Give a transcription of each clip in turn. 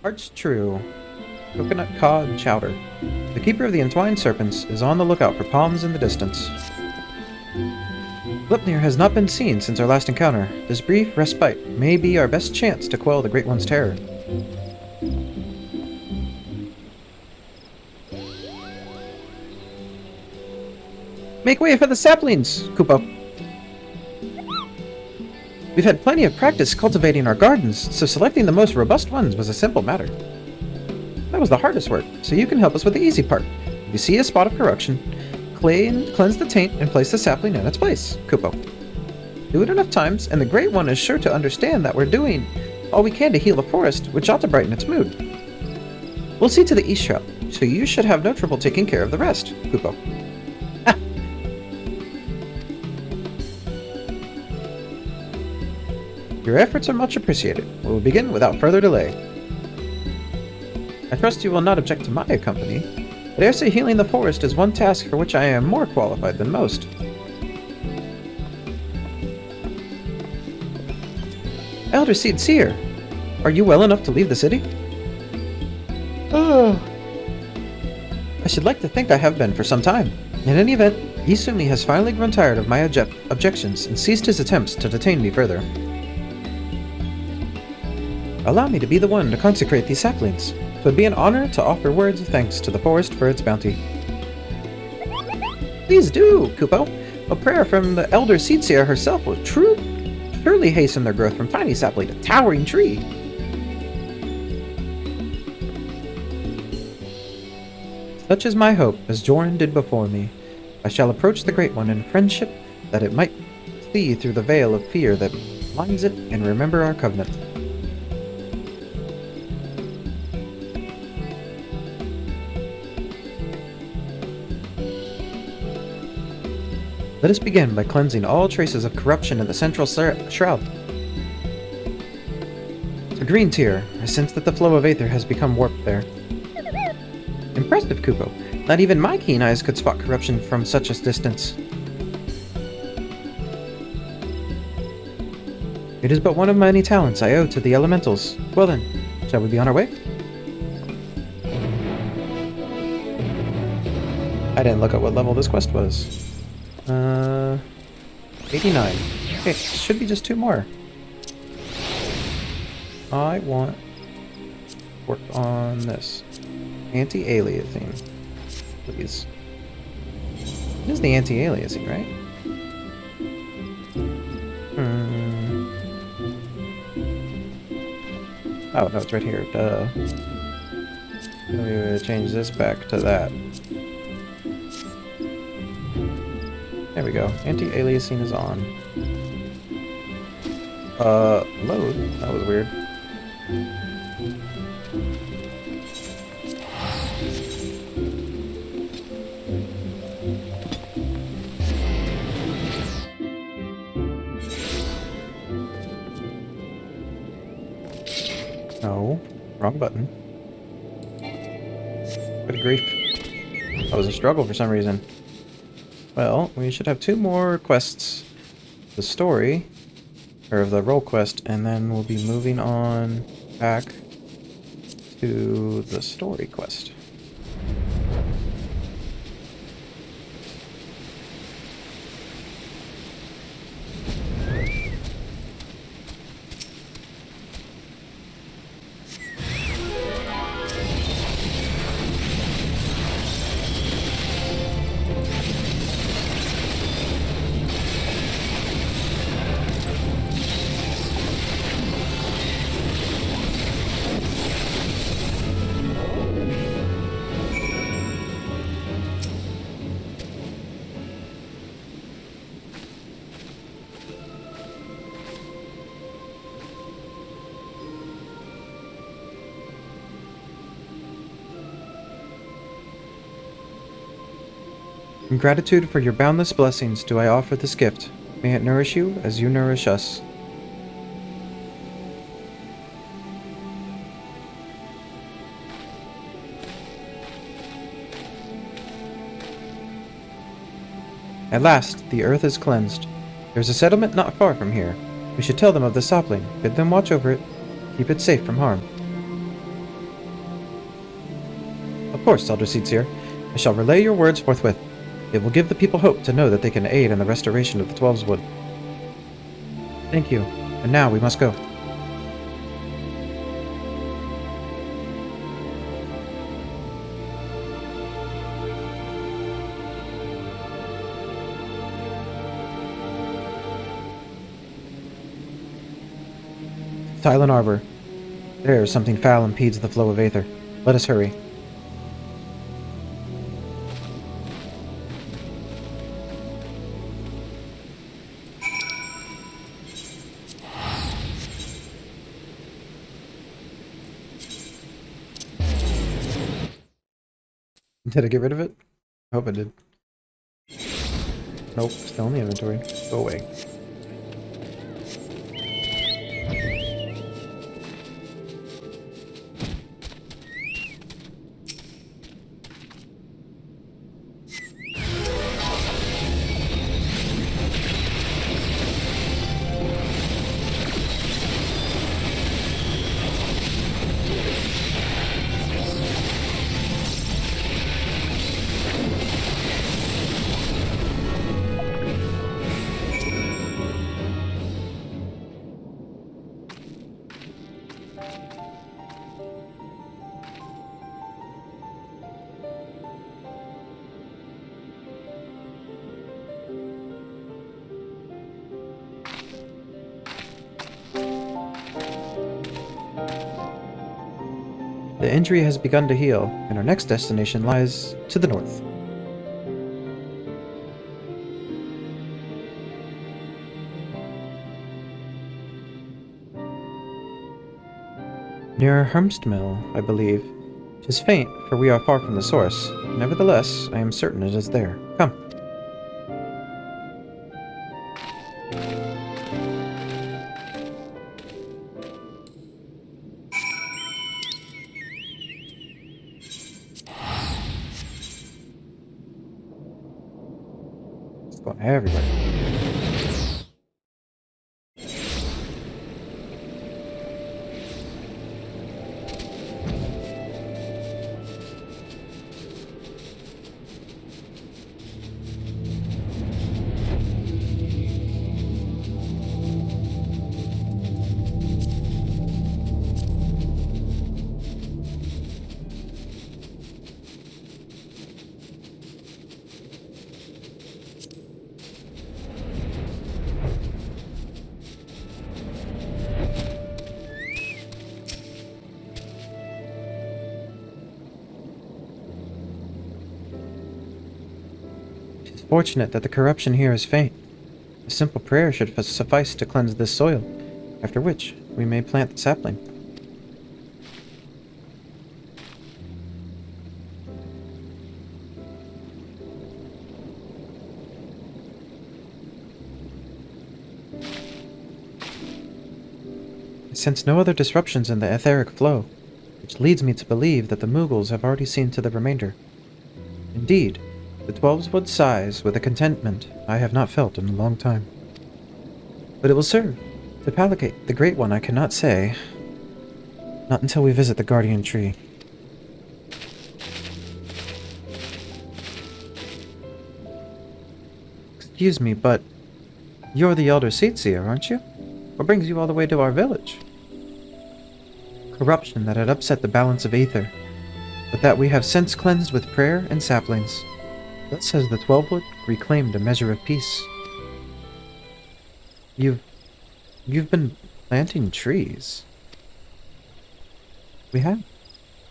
Hearts true. Coconut cod chowder. The keeper of the entwined serpents is on the lookout for palms in the distance. Gleipnir has not been seen since our last encounter. This brief respite may be our best chance to quell the Great One's terror. Make way for the saplings, Kupo. We've had plenty of practice cultivating our gardens, so selecting the most robust ones was a simple matter. That was the hardest work, so you can help us with the easy part. If you see a spot of corruption, cleanse the taint and place the sapling in its place, Kupo. Do it enough times, and the Great One is sure to understand that we're doing all we can to heal the forest, which ought to brighten its mood. We'll see to the East Shroud, so you should have no trouble taking care of the rest, Kupo. Your efforts are much appreciated. We will begin without further delay. I trust you will not object to my company. I dare say healing the forest is one task for which I am more qualified than most. Elder Seed Seer, are you well enough to leave the city? Oh. I should like to think I have been for some time. In any event, Isumi has finally grown tired of my objections and ceased his attempts to detain me further. Allow me to be the one to consecrate these saplings. It would be an honor to offer words of thanks to the forest for its bounty. Please do, Kupo. A prayer from the Elder Seedseer herself will surely hasten their growth from tiny sapling to towering tree. Such is my hope, as Joran did before me. I shall approach the Great One in friendship, that it might see through the veil of fear that blinds it and remember our covenant. Let us begin by cleansing all traces of corruption in the central shroud. A green tier. I sense that the flow of aether has become warped there. Impressive, Kupo. Not even my keen eyes could spot corruption from such a distance. It is but one of many talents I owe to the elementals. Well then, shall we be on our way? I didn't look at what level this quest was. 89. Okay, should be just 2 more. I want to work on this. Anti-aliasing. Please. This is the anti-aliasing, right? Oh, no, it's right here. Duh. Let me change this back to that. There we go. Anti-aliasing is on. Load? That was weird. No. Wrong button. Good grief. That was a struggle for some reason. Well, we should have 2 more quests. The story, or the role quest, and then we'll be moving on back to the story quest. In gratitude for your boundless blessings do I offer this gift. May it nourish you as you nourish us. At last, the earth is cleansed. There is a settlement not far from here. We should tell them of the sapling, bid them watch over it, keep it safe from harm. Of course, Elder Seatsier. I shall relay your words forthwith. It will give the people hope to know that they can aid in the restoration of the Twelves Wood. Thank you. And now we must go. Silent Arbor. There, something foul impedes the flow of aether. Let us hurry. Did I get rid of it? I hope I did. Nope, still in the inventory. Go away. The injury has begun to heal, and our next destination lies to the north. Near Hermstmill, I believe. 'Tis faint, for we are far from the source. Nevertheless, I am certain it is there. Come. It's going everywhere. Fortunate that the corruption here is faint. A simple prayer should suffice to cleanse this soil, after which we may plant the sapling. I sense no other disruptions in the etheric flow, which leads me to believe that the Mughals have already seen to the remainder. Indeed, the Twelves Wood sighs with a contentment I have not felt in a long time. But it will serve to placate the Great One, I cannot say. Not until we visit the Guardian Tree. Excuse me, but you're the Elder Seatsier, aren't you? What brings you all the way to our village? Corruption that had upset the balance of aether, but that we have since cleansed with prayer and saplings. Thus has the Twelvewood reclaimed a measure of peace. You've been planting trees. We have.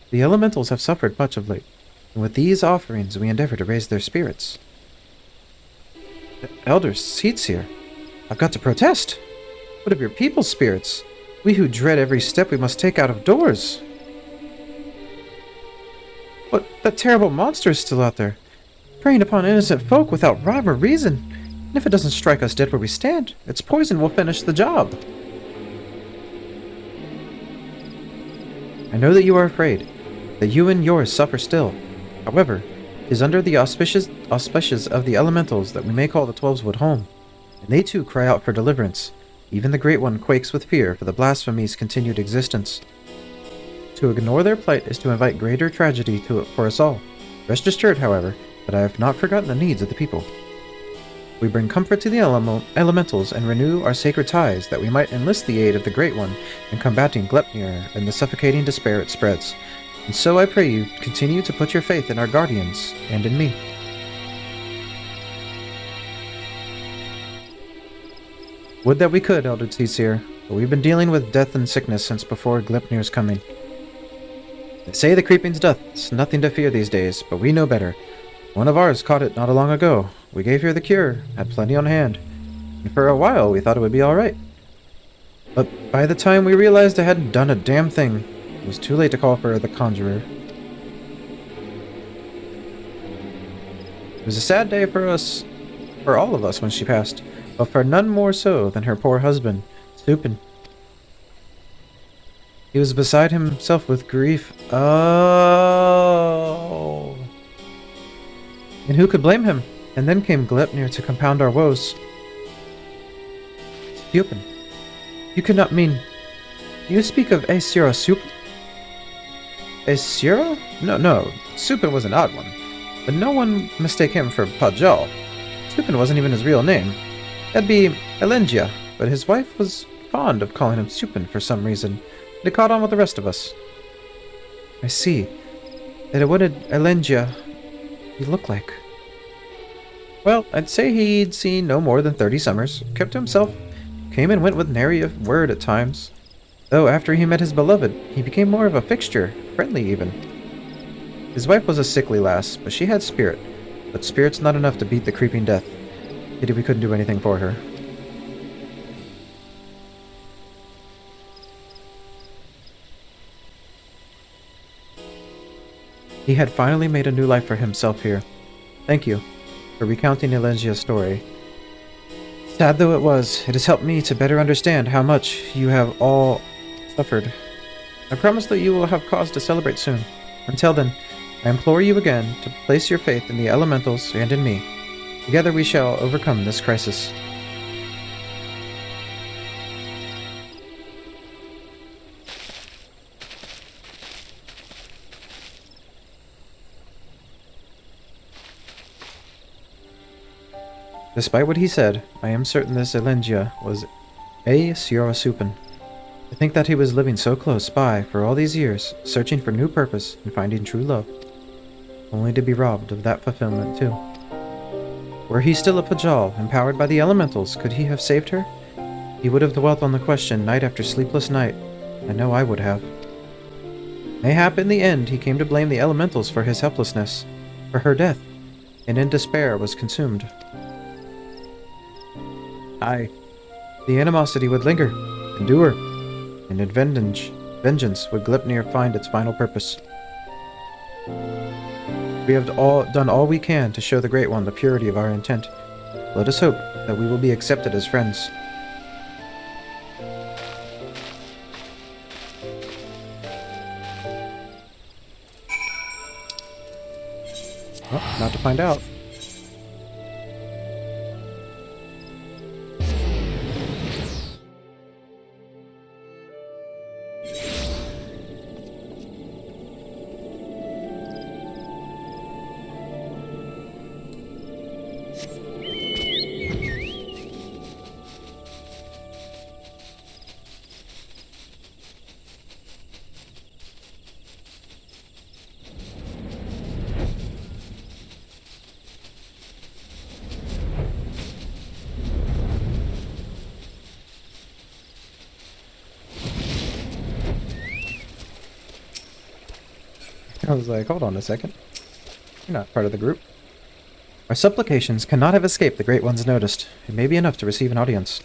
The elementals have suffered much of late, and with these offerings we endeavor to raise their spirits. Elder Seatsier, I've got to protest. What of your people's spirits? We who dread every step we must take out of doors. But that terrible monster is still out there, preying upon innocent folk without rhyme or reason. And if it doesn't strike us dead where we stand, its poison will finish the job. I know that you are afraid, that you and yours suffer still. However, it is under the auspices of the elementals that we may call the Twelveswood home, and they too cry out for deliverance. Even the Great One quakes with fear for the blasphemy's continued existence. To ignore their plight is to invite greater tragedy for us all. Rest assured, however, that I have not forgotten the needs of the people. We bring comfort to the elementals and renew our sacred ties that we might enlist the aid of the Great One in combating Glepnir and the suffocating despair it spreads. And so I pray you continue to put your faith in our guardians and in me. Would that we could, Elder Tseer, but we've been dealing with death and sickness since before Glepnir's coming. They say the creeping's death. It's nothing to fear these days, but we know better. One of ours caught it not long ago. We gave her the cure, had plenty on hand, and for a while we thought it would be alright. But by the time we realized I hadn't done a damn thing, it was too late to call for the conjurer. It was a sad day for all of us when she passed, but for none more so than her poor husband, Stupin. He was beside himself with grief. Oh. And who could blame him? And then came Glepnir to compound our woes. Stupin, you could not mean... Do you speak of Aesira Supin? Aesira? No. Supin was an odd one. But no one mistake him for Pajal. Supin wasn't even his real name. That'd be Elengia, but his wife was fond of calling him Supin for some reason. It caught on with the rest of us. I see. That what did Elengia he look like? Well, I'd say he'd seen no more than 30 summers, kept to himself, came and went with nary a word at times. Though after he met his beloved, he became more of a fixture, friendly even. His wife was a sickly lass, but she had spirit. But spirit's not enough to beat the creeping death. Pity we couldn't do anything for her. He had finally made a new life for himself here. Thank you for recounting Elengia's story. Sad though it was, it has helped me to better understand how much you have all suffered. I promise that you will have cause to celebrate soon. Until then, I implore you again to place your faith in the elementals and in me. Together we shall overcome this crisis. Despite what he said, I am certain this Elengia was Aesira Supin. To think that he was living so close by for all these years, searching for new purpose and finding true love, only to be robbed of that fulfillment too. Were he still a Pajal, empowered by the elementals, could he have saved her? He would have dwelt on the question night after sleepless night. I know I would have. Mayhap in the end he came to blame the elementals for his helplessness, for her death, and in despair was consumed. Aye, the animosity would linger, endure, and in vengeance would Glepnir find its final purpose. We have done all we can to show the Great One the purity of our intent. Let us hope that we will be accepted as friends. Well, not to find out. I was like, hold on a second. You're not part of the group. Our supplications cannot have escaped the Great One's notice. It may be enough to receive an audience.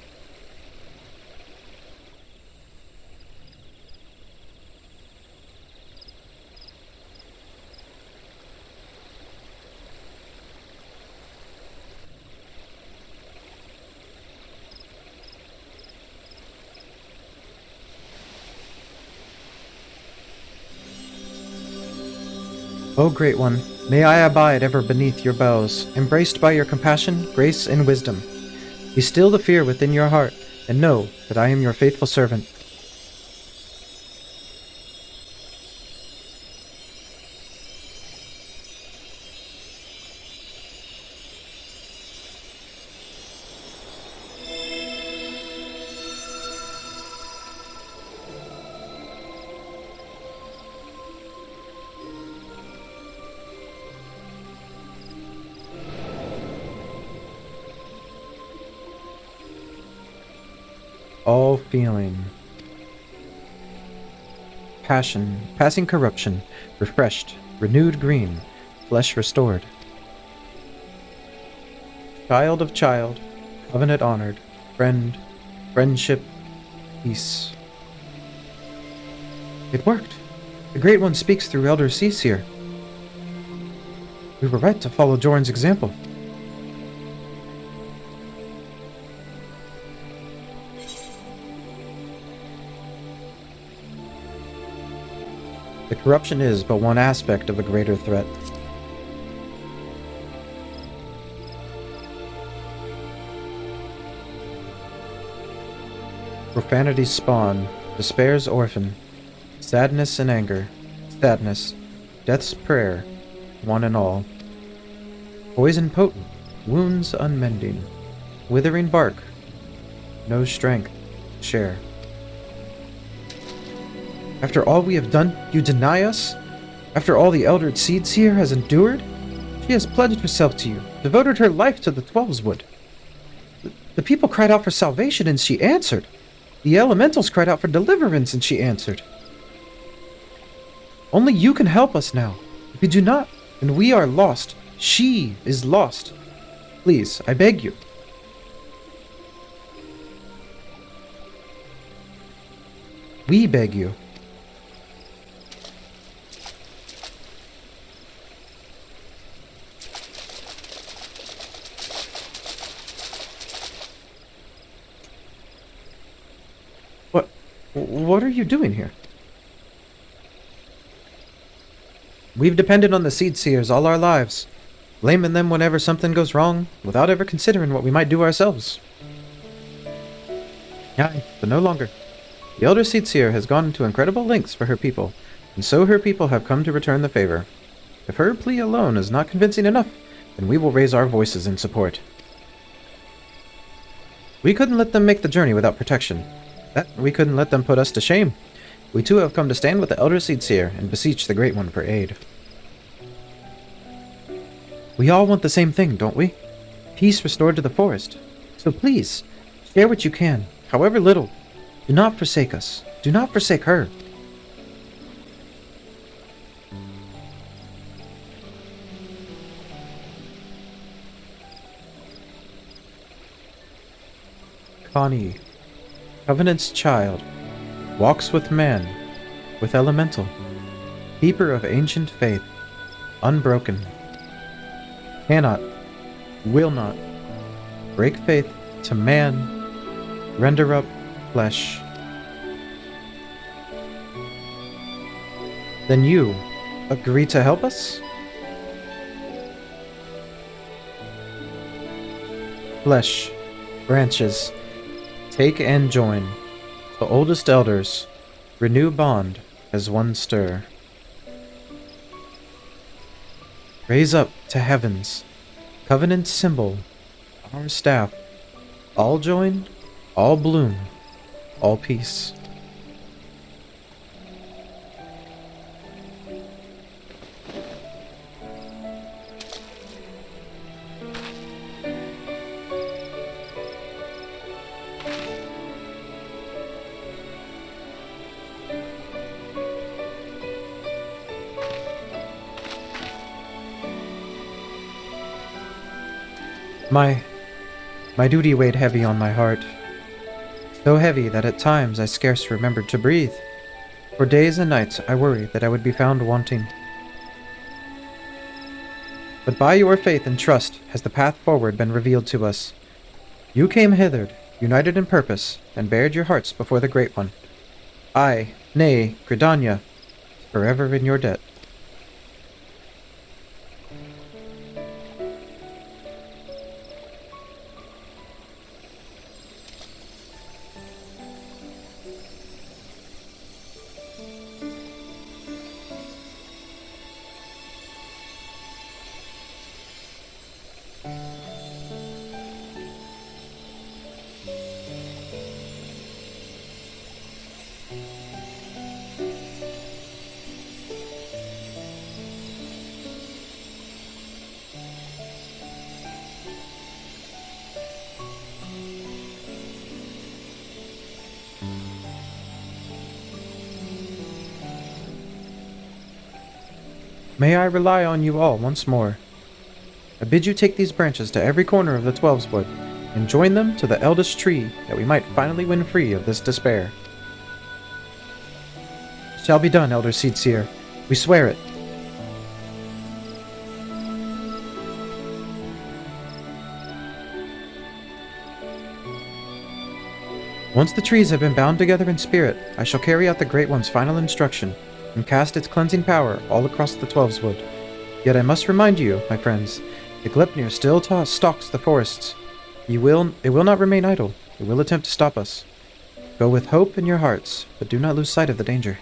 O Great One, may I abide ever beneath your boughs, embraced by your compassion, grace, and wisdom. Be still the fear within your heart, and know that I am your faithful servant. All feeling. Passion, passing corruption, refreshed, renewed green, flesh restored. Child of child, covenant honored, friend, friendship, peace. It worked. The Great One speaks through Elder Seer. We were right to follow Jorn's example. The corruption is but one aspect of a greater threat. Profanity's spawn, despair's orphan, sadness and anger, sadness, death's prayer, one and all. Poison potent, wounds unmending, withering bark, no strength to share. After all we have done, you deny us? After all the Elder Seer has endured? She has pledged herself to you, devoted her life to the Twelves Wood. The people cried out for salvation, and she answered. The elementals cried out for deliverance, and she answered. Only you can help us now. If you do not, then we are lost. She is lost. Please, I beg you. We beg you. What are you doing here? We've depended on the Seed Seers all our lives, blaming them whenever something goes wrong, without ever considering what we might do ourselves. Aye, but no longer. The Elder Seed Seer has gone to incredible lengths for her people, and so her people have come to return the favor. If her plea alone is not convincing enough, then we will raise our voices in support. We couldn't let them make the journey without protection. We couldn't let them put us to shame. We too have come to stand with the Elder Seed Seer and beseech the Great One for aid. We all want the same thing, don't we? Peace restored to the forest. So please, share what you can, however little. Do not forsake us. Do not forsake her. Connie, Covenant's child, walks with man, with elemental, keeper of ancient faith, unbroken, cannot, will not, break faith to man, render up flesh. Then you agree to help us? Flesh, branches, take and join. The oldest elders, renew bond as one stir. Raise up to heavens, covenant symbol, our staff. All join, all bloom, all peace. My duty weighed heavy on my heart. So heavy that at times I scarce remembered to breathe. For days and nights I worried that I would be found wanting. But by your faith and trust has the path forward been revealed to us. You came hither, united in purpose, and bared your hearts before the Great One. I, nay, Gridania, forever in your debt. May I rely on you all once more. I bid you take these branches to every corner of the Twelveswood, and join them to the eldest tree, that we might finally win free of this despair. It shall be done, Elder Seedseer. We swear it. Once the trees have been bound together in spirit, I shall carry out the Great One's final instruction, and cast its cleansing power all across the Twelveswood. Yet I must remind you, my friends, that Glepnir still stalks the forests. It will not remain idle. It will attempt to stop us. Go with hope in your hearts, but do not lose sight of the danger.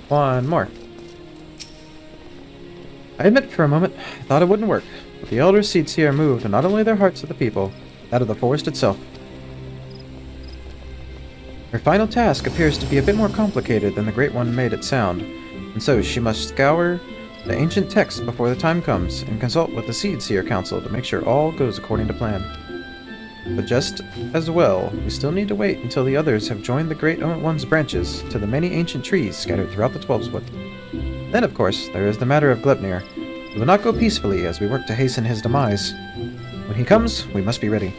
One more. I admit for a moment, I thought it wouldn't work, but the Elder Seedseer moved not only their hearts of the people, but that of the forest itself. Her final task appears to be a bit more complicated than the Great One made it sound, and so she must scour the ancient texts before the time comes, and consult with the Seedseer Council to make sure all goes according to plan. But just as well, we still need to wait until the others have joined the Great One's branches to the many ancient trees scattered throughout the Twelveswood. Then, of course, there is the matter of Glepnir. We will not go peacefully as we work to hasten his demise. When he comes, we must be ready.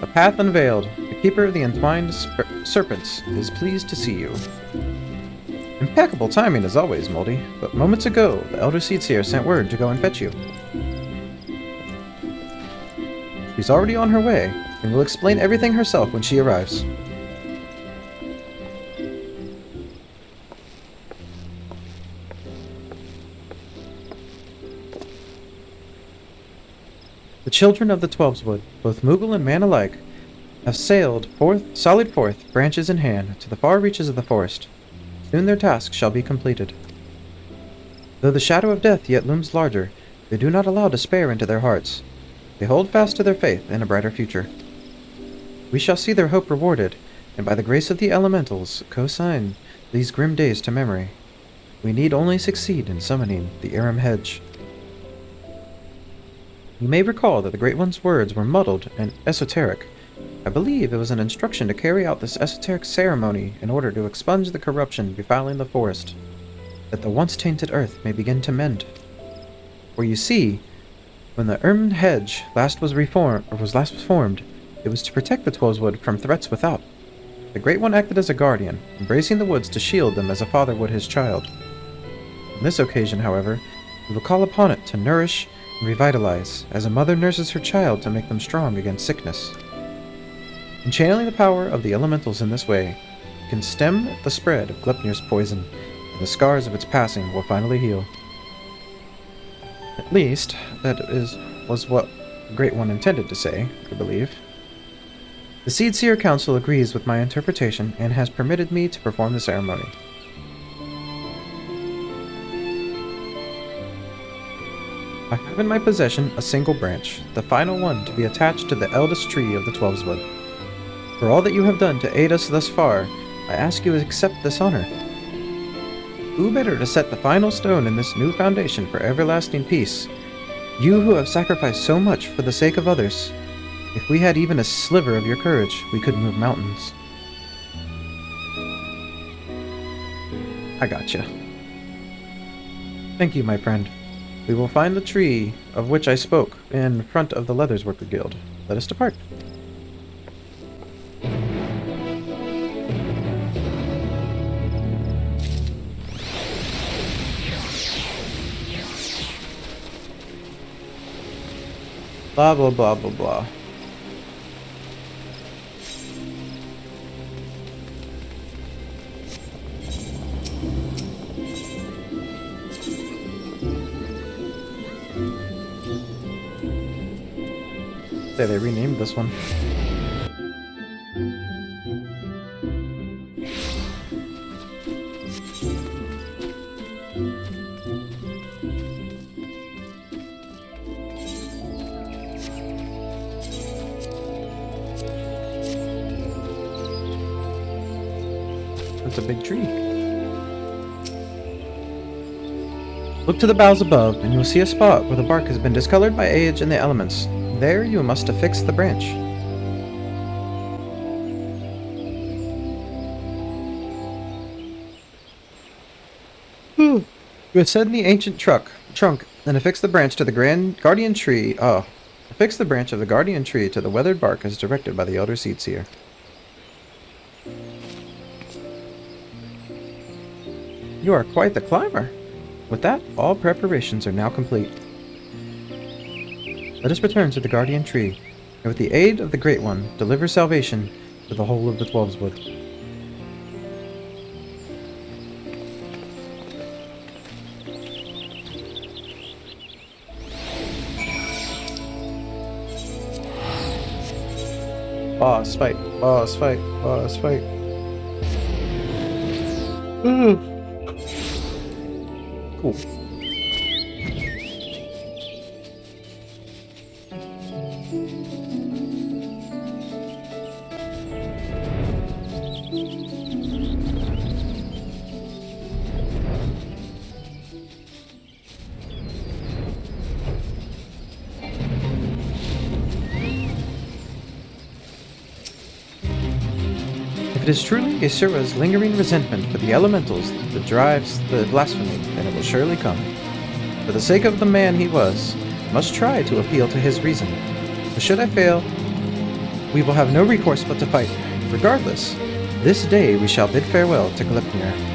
The path unveiled. The keeper of the entwined serpents is pleased to see you. Impeccable timing as always, Moldy, but moments ago, the Elder Seedseer sent word to go and fetch you. She's already on her way, and will explain everything herself when she arrives. The children of the Twelveswood, both Moogle and man alike, have sallied forth, branches in hand, to the far reaches of the forest. Soon their task shall be completed. Though the shadow of death yet looms larger, they do not allow despair into their hearts. They hold fast to their faith in a brighter future. We shall see their hope rewarded, and by the grace of the elementals, co-sign these grim days to memory. We need only succeed in summoning the Aram Hedge. You may recall that the Great One's words were muddled and esoteric. I believe it was an instruction to carry out this esoteric ceremony in order to expunge the corruption befiling the forest, that the once tainted earth may begin to mend. For you see, when the Aram Hedge last was formed, it was to protect the Twelveswood from threats without. The Great One acted as a guardian, embracing the woods to shield them as a father would his child. On this occasion, however, we will call upon it to nourish and revitalize, as a mother nurses her child to make them strong against sickness. In channeling the power of the elementals in this way, you can stem the spread of Glepnir's poison, and the scars of its passing will finally heal. At least, was what the Great One intended to say, I believe. The Seedseer Council agrees with my interpretation and has permitted me to perform the ceremony. I have in my possession a single branch, the final one to be attached to the eldest tree of the Twelveswood. For all that you have done to aid us thus far, I ask you to accept this honor. Who better to set the final stone in this new foundation for everlasting peace? You who have sacrificed so much for the sake of others. If we had even a sliver of your courage, we could move mountains. I gotcha. Thank you, my friend. We will find the tree of which I spoke in front of the Leathersworker Guild. Let us depart. Blah, blah, blah, blah, blah. Say they renamed this one. That's a big tree. Look to the boughs above, and you will see a spot where the bark has been discolored by age and the elements. There you must affix the branch. You ascend the ancient trunk, and affix the branch to the guardian tree. Affix the branch of the guardian tree to the weathered bark as directed by the elder seedseer. You are quite the climber. With that, all preparations are now complete. Let us return to the guardian tree, and with the aid of the Great One, deliver salvation to the whole of the Twelveswood. Boss fight, boss fight, boss fight. Cool. If it is truly Isura's lingering resentment for the elementals that drives the blasphemy, then it will surely come. For the sake of the man he was, I must try to appeal to his reason. But should I fail, we will have no recourse but to fight. Regardless, this day we shall bid farewell to Gleipnir.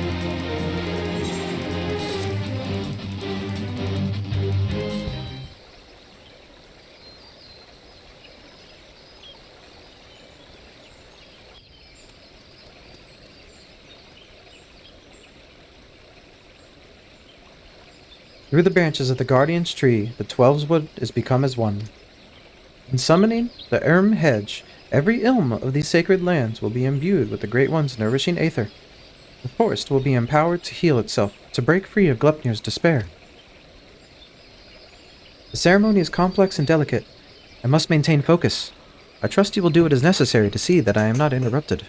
Through the branches of the Guardian's tree, the Twelveswood is become as one. In summoning the Erm Hedge, every ilm of these sacred lands will be imbued with the Great One's nourishing aether. The forest will be empowered to heal itself, to break free of Gleipnir's despair. The ceremony is complex and delicate. I must maintain focus. I trust you will do what is necessary to see that I am not interrupted.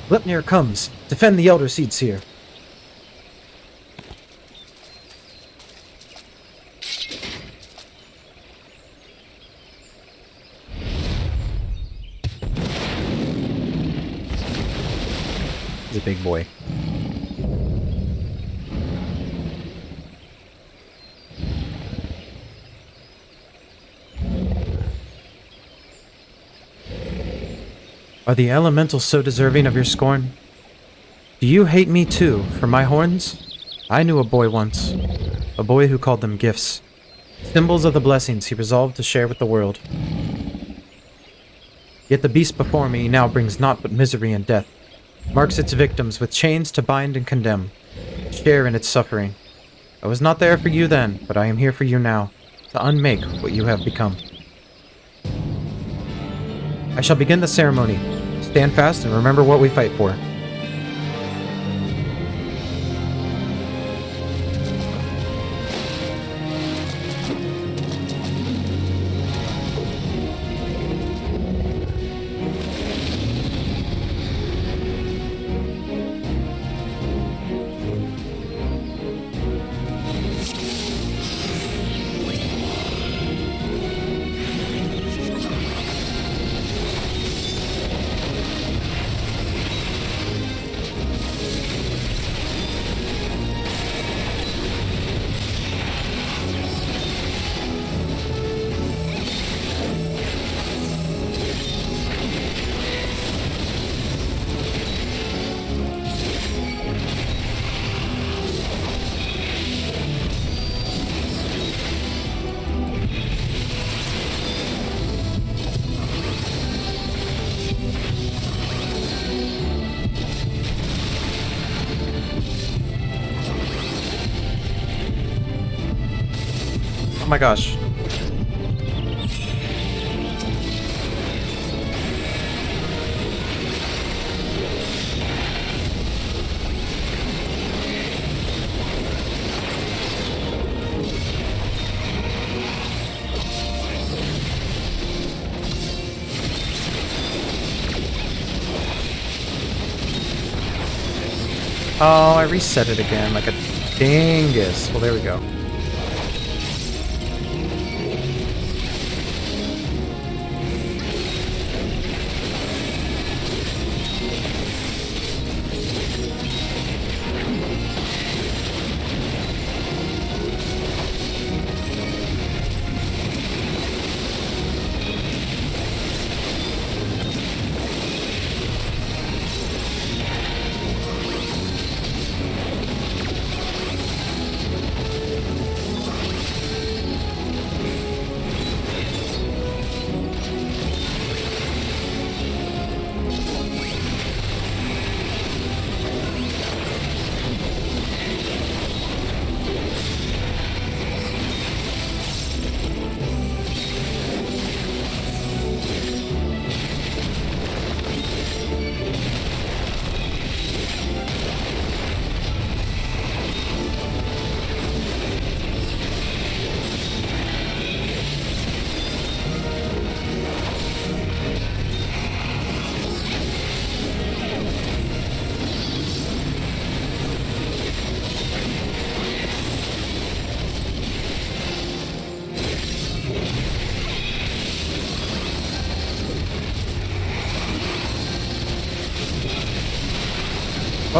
Gleipnir comes. Defend the Elder Seedseer. He's a big boy. Are the elementals so deserving of your scorn? Do you hate me too, for my horns? I knew a boy once, a boy who called them gifts, symbols of the blessings he resolved to share with the world. Yet the beast before me now brings naught but misery and death, marks its victims with chains to bind and condemn, share in its suffering. I was not there for you then, but I am here for you now, to unmake what you have become. I shall begin the ceremony. Stand fast and remember what we fight for. Oh my gosh. Oh, I reset it again like a dingus. Well, there we go.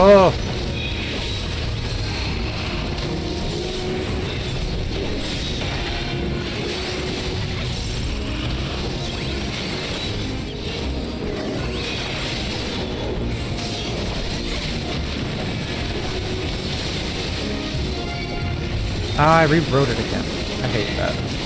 Oh! Ah, I rewrote it again. I hate that.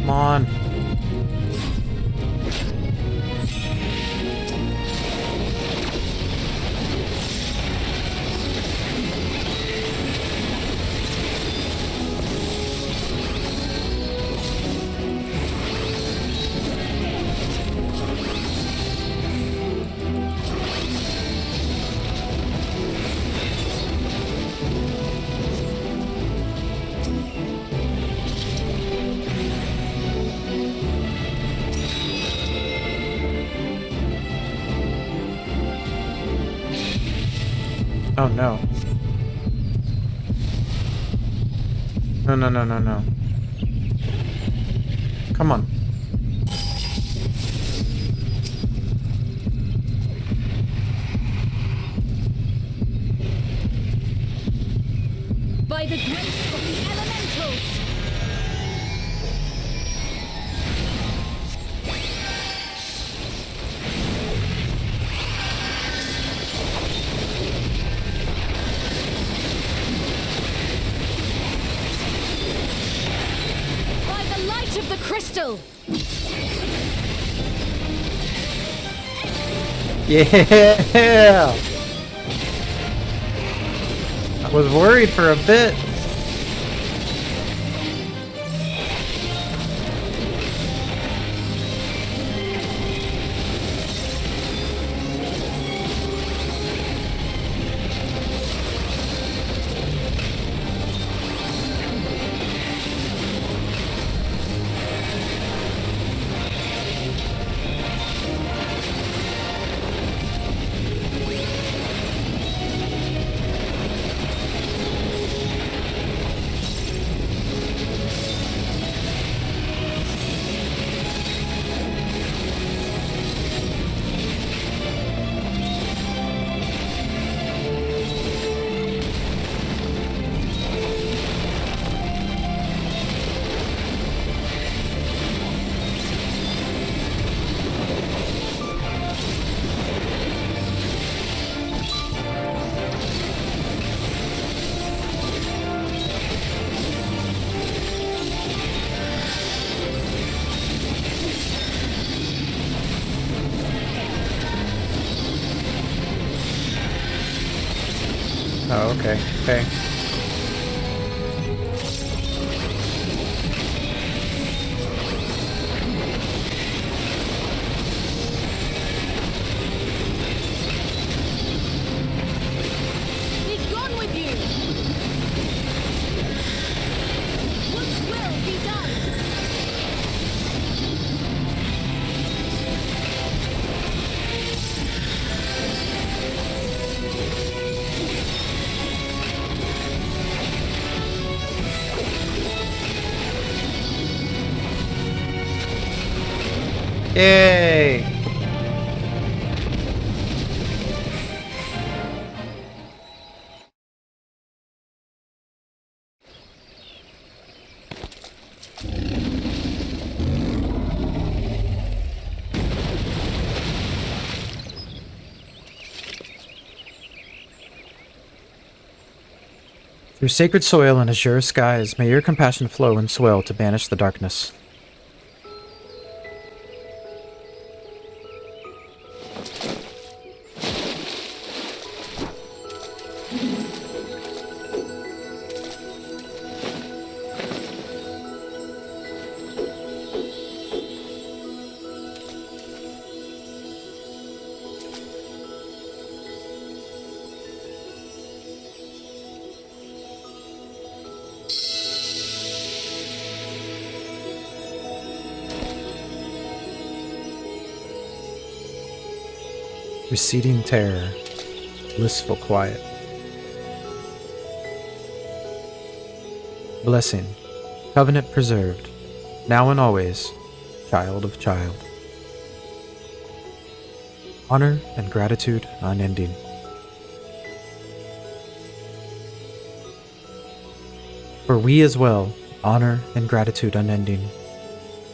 Come on. Oh no. No, no, no, no, no. Come on. By the grace of the elementals! By the light of the crystal! Yeah! I was worried for a bit. Oh, okay. Okay. Be gone with you! What's will be done? Yay! Through sacred soil and azure skies, may your compassion flow and swell to banish the darkness. Receding terror, blissful quiet. Blessing, covenant preserved, now and always, child of child. Honor and gratitude unending. For we as well, honor and gratitude unending.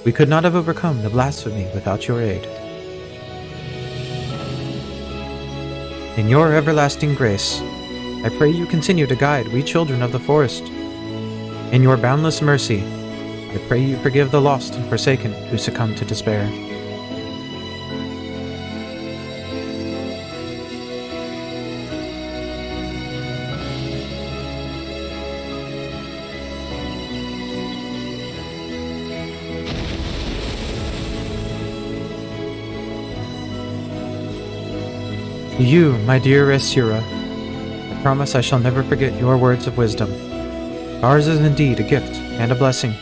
We could not have overcome the blasphemy without your aid. In your everlasting grace, I pray you continue to guide we children of the forest. In your boundless mercy, I pray you forgive the lost and forsaken who succumb to despair. To you, my dear Esura, I promise I shall never forget your words of wisdom. Ours is indeed a gift and a blessing,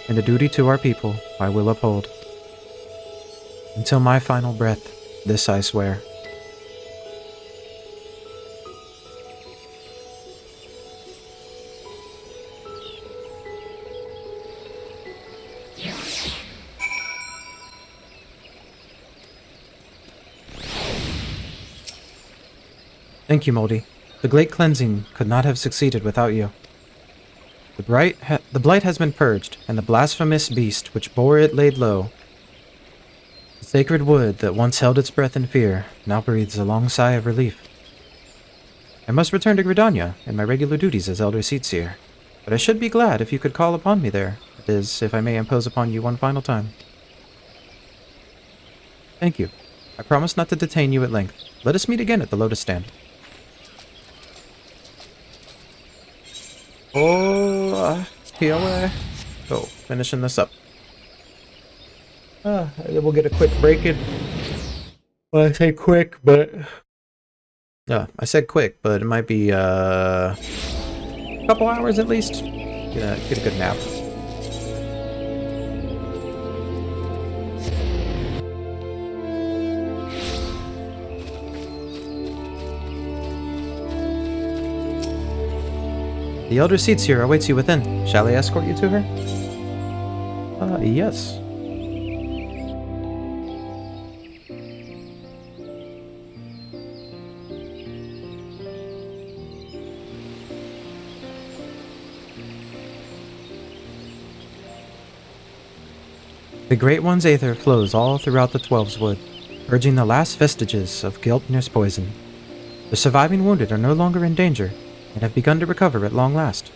and a duty to our people I will uphold. Until my final breath, this I swear. Thank you, Moldy. The great cleansing could not have succeeded without you. The blight has been purged, and the blasphemous beast which bore it laid low. The sacred wood that once held its breath in fear now breathes a long sigh of relief. I must return to Gridania and my regular duties as Elder Seatseer, but I should be glad if you could call upon me there, that is, if I may impose upon you one final time. Thank you. I promise not to detain you at length. Let us meet again at the Lotus Stand. Here finishing this up. We'll get a quick break in. Well, I say quick, but... I said quick, but it might be a couple hours at least. Get a good nap. The Elder Seatseer awaits you within. Shall I escort you to her? Yes. The Great One's aether flows all throughout the Twelves Wood, purging the last vestiges of Geltner's poison. The surviving wounded are no longer in danger, and have begun to recover at long last.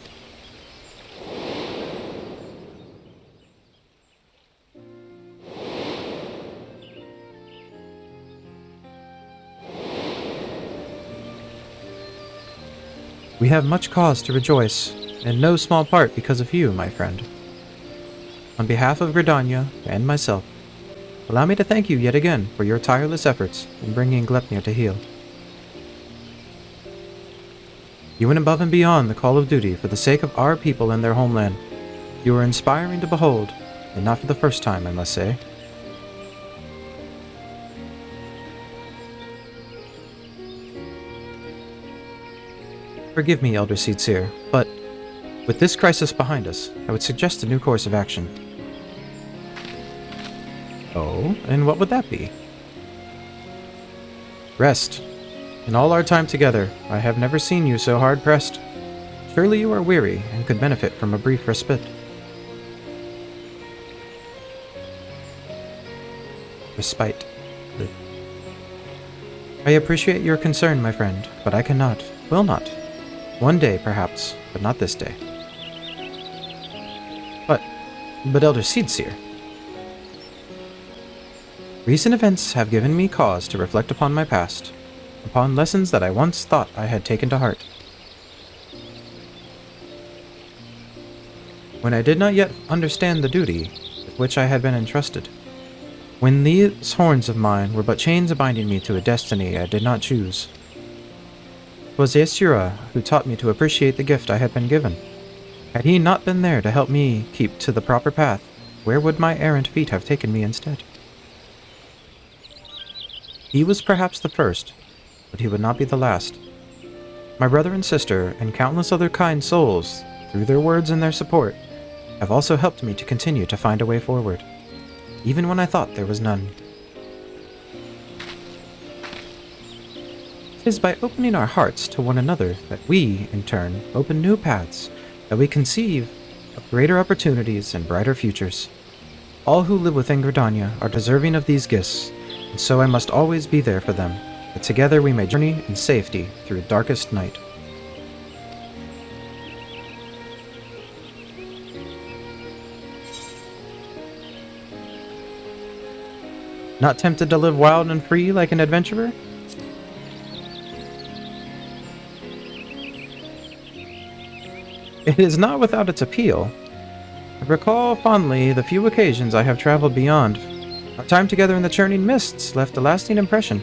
We have much cause to rejoice, in no small part because of you, my friend. On behalf of Gridania and myself, allow me to thank you yet again for your tireless efforts in bringing Glepnir to heel. You went above and beyond the call of duty for the sake of our people and their homeland. You were inspiring to behold, and not for the first time, I must say. Forgive me, Elder Seedseer, but with this crisis behind us, I would suggest a new course of action. Oh, and what would that be? Rest. In all our time together, I have never seen you so hard-pressed. Surely you are weary and could benefit from a brief respite. Respite. I appreciate your concern, my friend, but I cannot, will not. One day, perhaps, but not this day. But Elder Seedseer. Recent events have given me cause to reflect upon my past, upon lessons that I once thought I had taken to heart. When I did not yet understand the duty with which I had been entrusted, when these horns of mine were but chains binding me to a destiny I did not choose. 'Twas Yesura who taught me to appreciate the gift I had been given. Had he not been there to help me keep to the proper path, where would my errant feet have taken me instead? He was perhaps the first, but he would not be the last. My brother and sister, and countless other kind souls, through their words and their support, have also helped me to continue to find a way forward, even when I thought there was none. 'Tis by opening our hearts to one another that we, in turn, open new paths, that we conceive of greater opportunities and brighter futures. All who live within Gridania are deserving of these gifts, and so I must always be there for them, that together we may journey in safety through the darkest night. Not tempted to live wild and free like an adventurer? It is not without its appeal. I recall fondly the few occasions I have traveled beyond. Our time together in the churning mists left a lasting impression.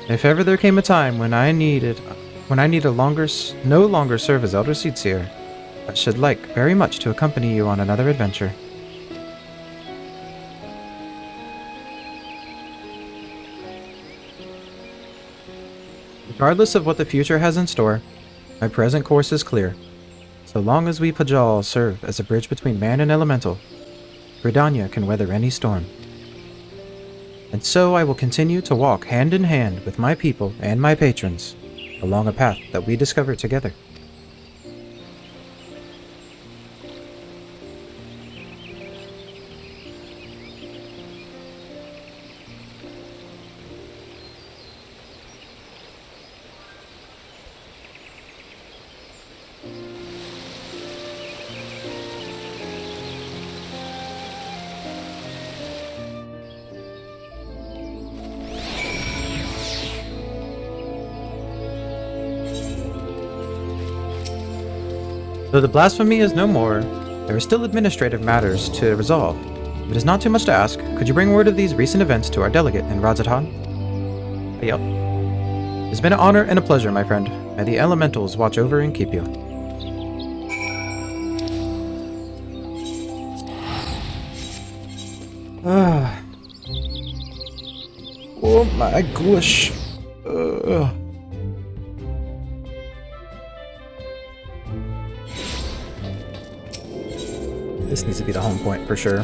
If ever there came a time when I need no longer serve as Elder Seedseer, I should like very much to accompany you on another adventure. Regardless of what the future has in store, my present course is clear. So long as we Pajal serve as a bridge between man and elemental, Gridania can weather any storm. And so I will continue to walk hand in hand with my people and my patrons along a path that we discover together. Though the blasphemy is no more, there are still administrative matters to resolve. If it is not too much to ask, could you bring word of these recent events to our delegate in Radzatan? Yep. It's been an honor and a pleasure, my friend. May the elementals watch over and keep you. Oh my gosh. This needs to be the home point for sure.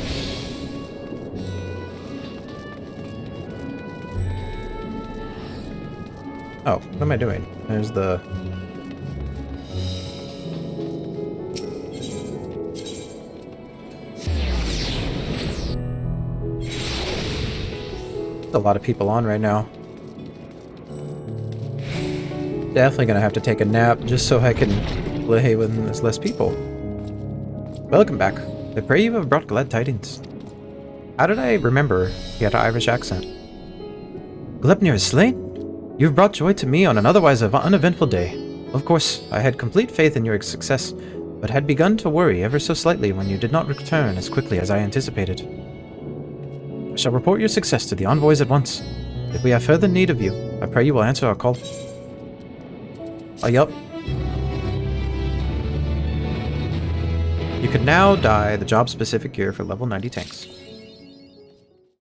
Oh, what am I doing? There's the... There's a lot of people on right now. Definitely gonna have to take a nap just so I can play when there's less people. Welcome back. I pray you have brought glad tidings. How did I remember he had an Irish accent? Glepnir is slain? You've brought joy to me on an otherwise uneventful day. Of course, I had complete faith in your success, but had begun to worry ever so slightly when you did not return as quickly as I anticipated. I shall report your success to the envoys at once. If we have further need of you, I pray you will answer our call. Yup. You can now dye the job-specific gear for level 90 tanks.